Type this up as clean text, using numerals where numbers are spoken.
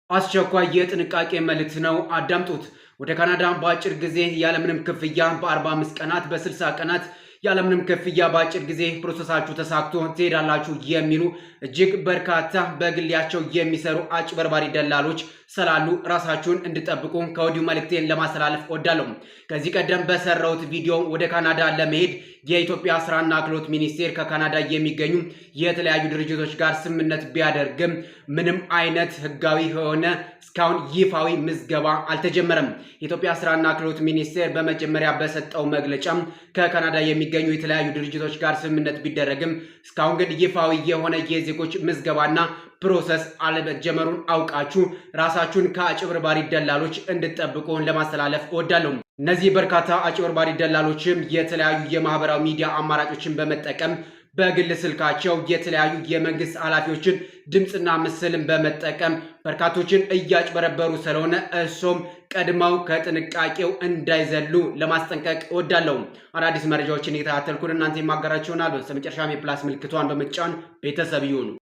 አስቸኳይ የጥንቃቄ መልእክት ነው፣ አዳምጡት። ወደ ካናዳ በአጭር ጊዜ ያለምንም ክፍያ በ45 ቀናት በ60 ቀናት ያለምንም ክፍያ በአጭር ጊዜ ፕሮሰሳችሁ ተሳክቶ ትሄዳላችሁ የሚሉ እጅግ በርካታ በግሊያቸው የሚሰሩ አጭበርባሪ ደላሎች ስላሉ ራሳችሁን እንድጠብቁ ከወዲሁ መልእክቴን ለማስተላለፍ እወዳለሁ። ከዚህ ቀደም በሰራሁት ቪዲዮ ወደ ካናዳ ለመሄድ የኢትዮጵያ ስራና ክህሎት ሚኒስቴር ከካናዳ የሚገኙ የተለያዩ ድርጅቶች ጋር ስምምነት ቢያደርግም ምንም አይነት ህጋዊ የሆነ እስካሁን ይፋዊ ምዝገባ አልተጀመረም። የኢትዮጵያ ስራና ክህሎት ሚኒስቴር በመጀመሪያ በሰጠው መግለጫ ከካናዳ የሚገኙ የተለያዩ ድርጅቶች ጋር ስምምነት ቢደረግም እስካሁን ግን ይፋዊ የሆነ የዜጎች ምዝገባና ፕሮሰስ አለመጀመሩን አውቃችሁ ራሳችሁን ከአጭበርባሪ ደላሎች እንድትጠብቁ ለማስተላለፍ እወዳለሁ። እነዚህ በርካታ አጭበርባሪ ደላሎችም የተለያዩ የማህበራዊ ሚዲያ አማራጮችን በመጠቀም በግል ስልካቸው የተለያዩ የመንግስት ኃላፊዎችን ድምፅና ምስልን በመጠቀም በርካቶችን እያጭበረበሩ ስለሆነ እሱም ቀድመው ከጥንቃቄው እንዳይዘሉ ለማስጠንቀቅ እወዳለሁ። አዳዲስ መረጃዎችን እየተከታተልኩ እናንተ የማጋራችሁ ይሆናል። በመጨረሻም የፕላስ ምልክቷን በመጫን ቤተሰብ ይሁኑ።